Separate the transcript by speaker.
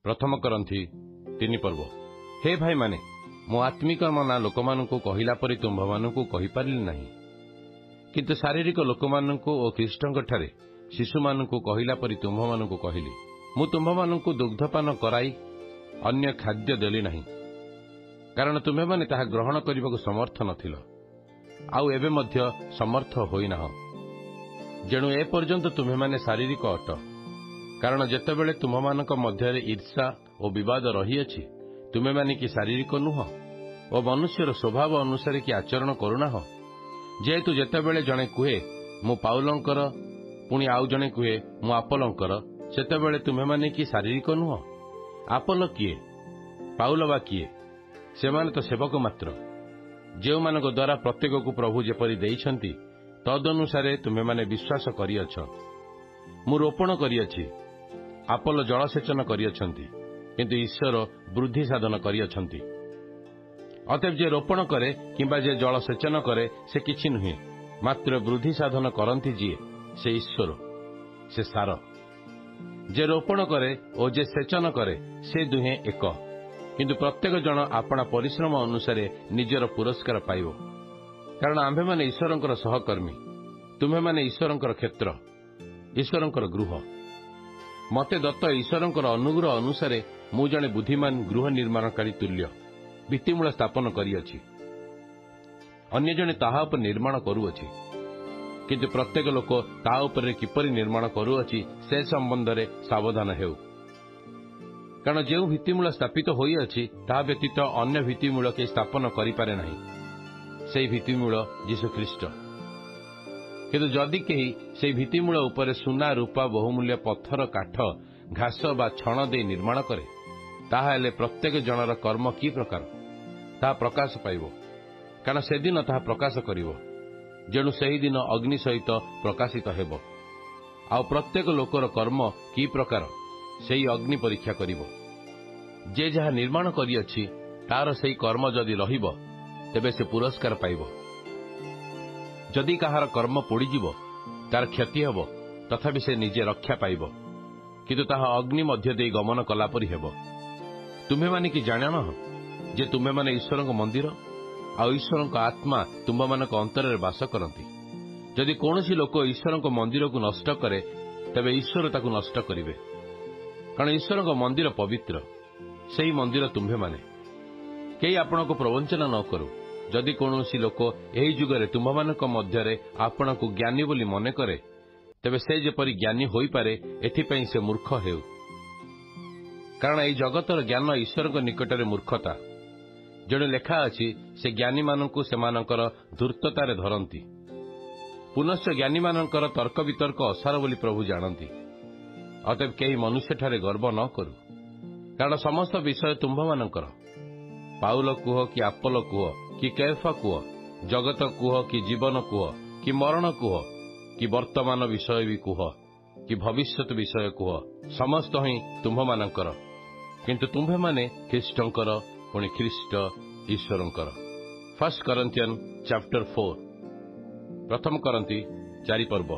Speaker 1: प्रथम करन्थी 3 पर्व। हे भाई माने मो आत्मिक मना लोक मानकु कहिला परि तुम्भमानकु कहि पारिली नाही, किंतु शारीरिक लोक मानकु ओ ख्रीष्टଙ୍କ ठारे शिशुमानकु कहिला परि तुम्भमानकु कहिली। मु तुम्भमानकु दुग्धपान कराई अन्य खाद्य देली नाही, कारण तुम्हेमाने ताहा ग्रहण करबाकु समर्थ नथिल, आउ एबे मध्य समर्थ होइनाह। जेणु ए पर्यंत तुम्हेमाने शारीरिक अट, कारण जेतेबेले तुम्भमानक मध्यरे ईर्षा और विवाद रहिअछि, तुम्हेमाने कि शारीरिक नुह और मनुष्यर स्वभाव अनुसार कि आचरण करुनाह। जेहेतु जेतेबेले जणे कुहे मु पाउलंकर, पुणी आउ जणे कुहे मु आपोलंकर, सेतेबेले तुम्हेमाने कि शारीरिक नुह। आपोल किए, पाउल बा किए? सेमाने तो सेवक मात्र, जेउ मानक द्वारा प्रत्येक को प्रभु जेपरि देइछन्ति तदनुसारे तुम्हेमाने विश्वास करिअछ। मु रोपण करिअछि, आपोल जलसेचन करिअछन्ति, किंतु ईश्वर वृद्धि साधन करिअछन्ति। अतएव जे रोपण करे किंबा जे जलसेचन करे से किछि नुहे, मात्र वृद्धि साधन करन्ति जिए से ईश्वर, से सार। जे रोपण करे और जे सेचन करे से दुहे एक, किंतु प्रत्येक जन आपणा परिश्रम अनुसार निजर पुरस्कार पाइब। कारण आम्भे माने ईश्वरंकर सहकर्मी, तुम्हे माने ईश्वरंकर क्षेत्र, ईश्वरंकर गृह। मते दत्त ईश्वरंकर अनुग्रह अनुसार मु जणे बुद्धिमान गृह निर्माणकारी तुल्य भित्तिमूल स्थापन करिअछि, अन्य जणे ताहा उपर निर्माण करुअछि, किंतु प्रत्येक लोक ताहा उपर किपरि निर्माण करुअछि से संबंध में सावधान हेउ। कारण जो भित्तिमूल स्थापित होइअछि ताहा व्यतीत अन्य भित्तिमूल के स्थापन करिपारे नाही, सेई भित्तिमूल यीशु ख्रीष्ट। किंतु जदि केही सेई भित्तिमूल उपरे सुना रूपा बहुमूल्य पत्थर काठ घास बा छण दे निर्माण करे, ताहा हेले प्रत्येक जनर कर्म की प्रकार ताहा प्रकाश पाइब। कारण से दिन ताहा प्रकाश करिव, जेणु सेही दिन अग्नि सहित प्रकाशित हेब। आउ प्रत्येक लोकर कर्म की प्रकार सेही अग्नि परीक्षा करिव। जे जहा निर्माण करिअछि तार सेही कर्म जदि रहिब, तेबे से पुरस्कार पाइब। जदि कहार कर्म पोड़ीजिव तार क्षति हेब, तथापि से निजे रक्षा पाइब, किंतु ताहा अग्नि मध्य दे गमन कला परि हेब। तुम्हे माने कि जान जे तुम्हे माने ईश्वरक मंदिर, आ ईश्वरक आत्मा तुम्भमानक अंतर में बास करती। जदि कौनसी लोक ईश्वरक मंदिर को नष्ट करे, तेबे ईश्वर ताकू नष्ट करिवे। कारण ईश्वरक मंदिर पवित्र, सेही मंदिर तुम्हे माने। केही आपनको प्रवंचना न करू। जदि कौनसी लोक एही जुगरे तुम्भमानक मध्यरे आपनको ज्ञानी बोली मने करे, तेबे से जेपरि ज्ञानी होई पारे एथिपई से मूर्ख हेउ। कारण एही जगतर ज्ञान ईश्वरक निकटरे मूर्खता। जणे लेखा अछि से ज्ञानी मानकु सेमानकर धूर्ततारे धरंती। पुनश्च ज्ञानी मानकर तर्क वितर्क असार बोली प्रभु जानती। अतएव केही मनुष्य ठारे गर्व न करू, कारण समस्त विषय तुम्भमानकर। पाउल कुह कि आपोल कुह कि कैफा कुह, जगत कुह कि जीवन कुह कि मरण कुह कि वर्तमान विषय भी कुह कि भविष्यत विषय कुह, समस्त ही तुम्भमानकर। किंतु तुम्भे माने ख्रीष्टंकर, पुणी ख्रीष्ट ईश्वरंकर। 1 Corinthians chapter 4। प्रथम करन्ती 4 पर्व।